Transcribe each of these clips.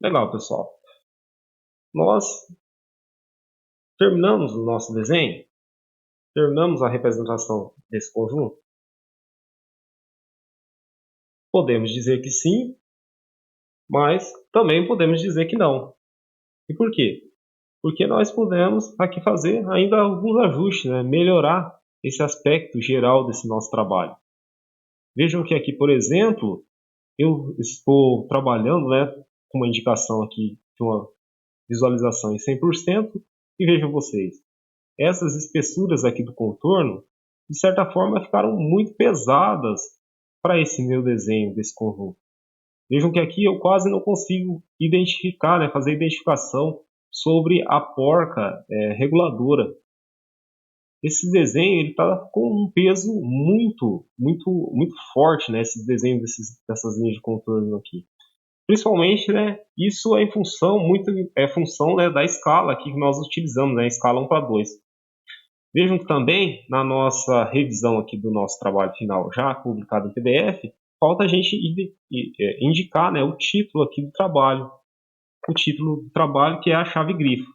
Legal, pessoal. Nós terminamos o nosso desenho, terminamos a representação desse conjunto. Podemos dizer que sim, mas também podemos dizer que não. E por quê? Porque nós podemos aqui fazer ainda alguns ajustes, né? Melhorar esse aspecto geral desse nosso trabalho. Vejam que aqui, por exemplo, eu estou trabalhando, né, com uma indicação aqui de uma visualização em 100%, e vejam vocês, essas espessuras aqui do contorno, de certa forma, ficaram muito pesadas para esse meu desenho desse conjunto. Vejam que aqui eu quase não consigo identificar, né, fazer identificação sobre a porca reguladora. Esse desenho está com um peso muito forte, né, esse desenho dessas linhas de contorno aqui. Principalmente, né, isso é em função função, né, da escala aqui que nós utilizamos, né, a escala 1:2. Vejam que também na nossa revisão aqui do nosso trabalho final, já publicado em PDF, falta a gente indicar, né, o título aqui do trabalho, o título do trabalho que é a chave grifo.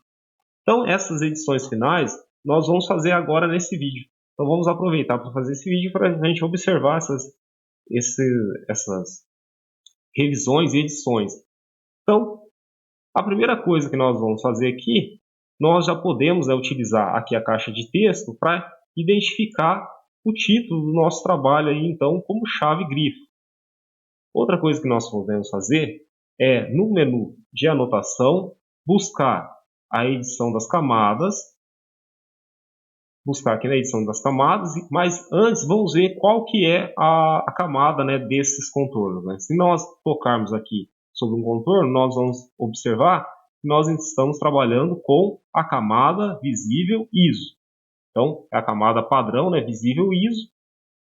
Então, essas edições finais nós vamos fazer agora nesse vídeo. Então, vamos aproveitar para fazer esse vídeo para a gente observar essas revisões e edições. Então, a primeira coisa que nós vamos fazer aqui, nós já podemos, né, utilizar aqui a caixa de texto para identificar o título do nosso trabalho aí, então, como chave grifo. Outra coisa que nós podemos fazer é, no menu de anotação, buscar a edição das camadas, buscar aqui na edição das camadas, mas antes vamos ver qual que é a camada, né, desses contornos. Né? Se nós tocarmos aqui sobre um contorno, nós vamos observar que nós estamos trabalhando com a camada visível ISO. Então, é a camada padrão, né, visível ISO.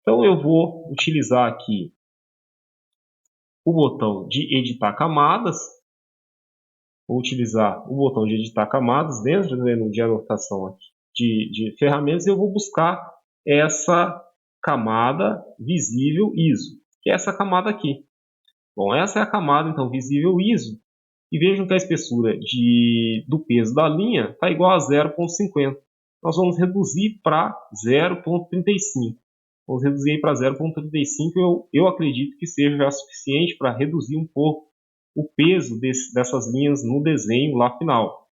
Então, eu vou utilizar aqui o botão de editar camadas. Vou utilizar o botão de editar camadas dentro do menu de anotação aqui de ferramentas, e eu vou buscar essa camada visível ISO, que é essa camada aqui. Bom, essa é a camada então visível ISO, e vejam que a espessura do peso da linha está igual a 0,50. Nós vamos reduzir para 0,35. Vamos reduzir para 0,35. Eu acredito que seja já suficiente para reduzir um pouco o peso dessas linhas no desenho lá final.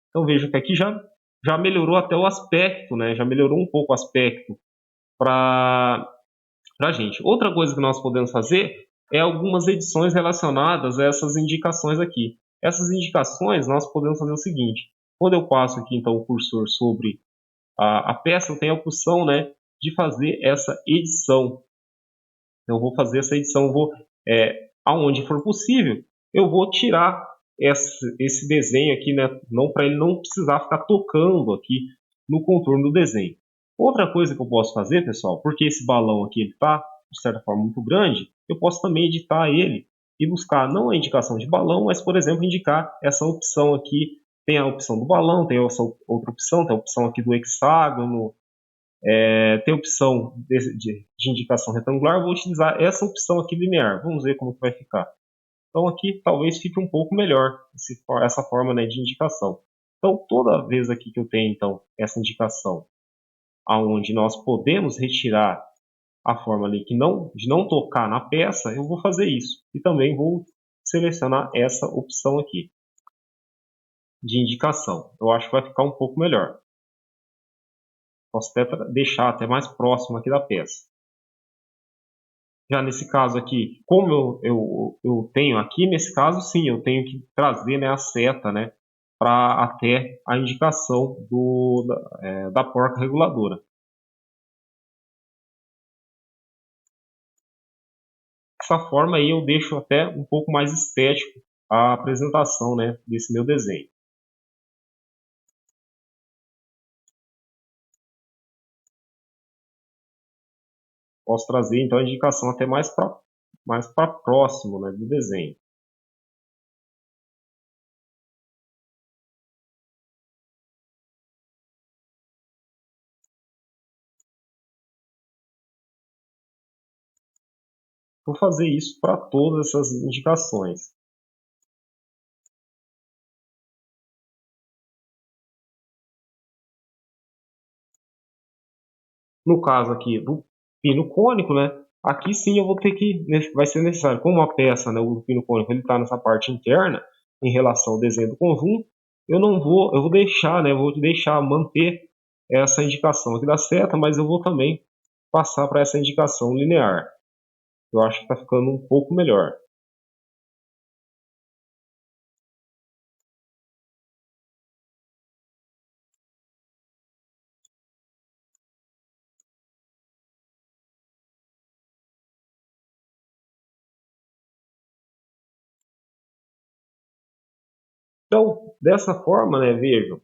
Então vejam que aqui já melhorou até o aspecto, né? Já melhorou um pouco o aspecto para a gente. Outra coisa que nós podemos fazer é algumas edições relacionadas a essas indicações aqui. Essas indicações nós podemos fazer o seguinte: quando eu passo aqui então o cursor sobre a peça, eu tenho a opção, né, de fazer essa edição. Eu vou fazer essa edição, aonde for possível, eu vou tirar esse desenho aqui, né, para ele não precisar ficar tocando aqui no contorno do desenho. Outra coisa que eu posso fazer, pessoal, porque esse balão aqui está, de certa forma, muito grande, eu posso também editar ele e buscar não a indicação de balão, mas, por exemplo, indicar essa opção aqui. Tem a opção do balão, tem essa outra opção, tem a opção aqui do hexágono, tem a opção de indicação retangular. Eu vou utilizar essa opção aqui linear. Vamos ver como que vai ficar. Então aqui talvez fique um pouco melhor essa forma, né, de indicação. Então toda vez aqui que eu tenho então essa indicação aonde nós podemos retirar a forma ali de não tocar na peça, eu vou fazer isso. E também vou selecionar essa opção aqui de indicação. Eu acho que vai ficar um pouco melhor. Posso até deixar até mais próximo aqui da peça. Já nesse caso aqui, como eu tenho aqui, nesse caso sim, eu tenho que trazer, né, a seta, né, para até a indicação da porca reguladora. Dessa forma aí eu deixo até um pouco mais estético a apresentação, né, desse meu desenho. Posso trazer então a indicação até mais para próximo, né, do desenho. Vou fazer isso para todas essas indicações. No caso aqui do pino cônico, né, aqui sim eu vou ter que, vai ser necessário, como a peça, né, o pino cônico, ele está nessa parte interna, em relação ao desenho do conjunto, eu vou deixar, né, manter essa indicação aqui da seta, mas eu vou também passar para essa indicação linear. Eu acho que está ficando um pouco melhor. Então, dessa forma, né, vejam,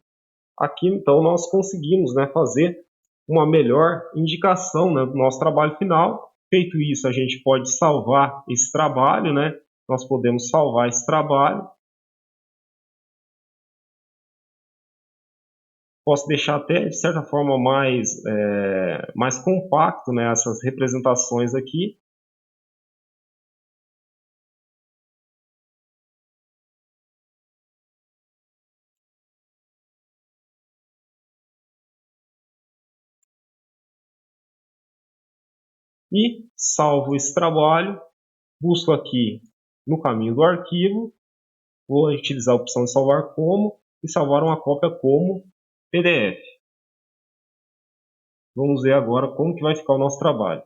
aqui então nós conseguimos, né, fazer uma melhor indicação, né, do nosso trabalho final. Feito isso, a gente pode salvar esse trabalho, né? Nós podemos salvar esse trabalho. Posso deixar até de certa forma mais compacto, né, essas representações aqui. E salvo esse trabalho, busco aqui no caminho do arquivo, vou utilizar a opção de salvar como e salvar uma cópia como PDF. Vamos ver agora como que vai ficar o nosso trabalho.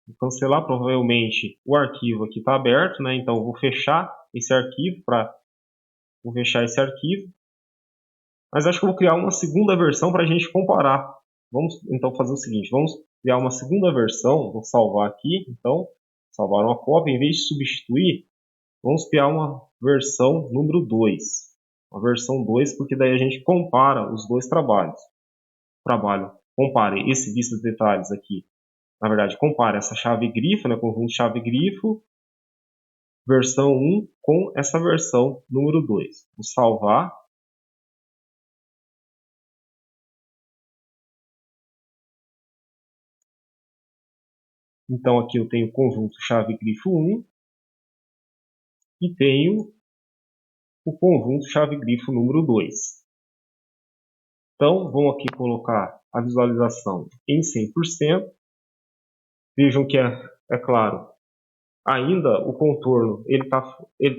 Vou cancelar, provavelmente o arquivo aqui está aberto, né? Então eu vou fechar esse arquivo Mas acho que eu vou criar uma segunda versão para a gente comparar. Vamos então fazer o seguinte, vamos criar uma segunda versão, vou salvar aqui, então, salvar uma cópia, em vez de substituir, vamos criar uma versão número 2. Uma versão 2, porque daí a gente compara os dois trabalhos. Compare esse vista de detalhes aqui. Na verdade, compare essa chave grifo, né, conjunto chave grifo, versão 1 com essa versão número 2. Vou salvar. Então aqui eu tenho o conjunto chave grifo 1 e tenho o conjunto chave grifo número 2. Então vamos aqui colocar a visualização em 100%. Vejam que é claro, ainda o contorno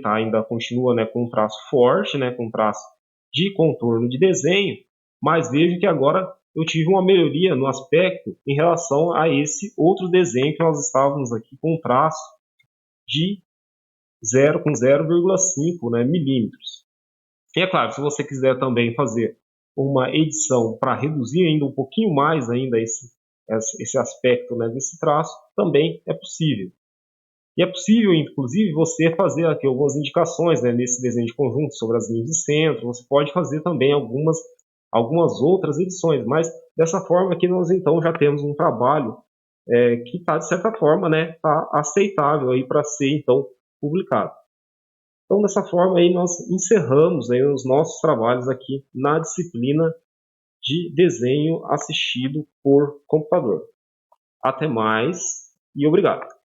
ainda continua, né, com um traço forte, né, com um traço de contorno de desenho, mas vejo que agora eu tive uma melhoria no aspecto em relação a esse outro desenho que nós estávamos aqui com um traço de 0,5, né, milímetros. E é claro, se você quiser também fazer uma edição para reduzir ainda um pouquinho mais ainda esse aspecto, né, desse traço, também é possível. E é possível, inclusive, você fazer aqui algumas indicações, né, nesse desenho de conjunto sobre as linhas de centro. Você pode fazer também algumas outras edições, mas dessa forma aqui nós então já temos um trabalho que está, de certa forma, né, tá aceitável aí para ser então publicado. Então, dessa forma aí nós encerramos aí os nossos trabalhos aqui na disciplina de desenho assistido por computador. Até mais e obrigado.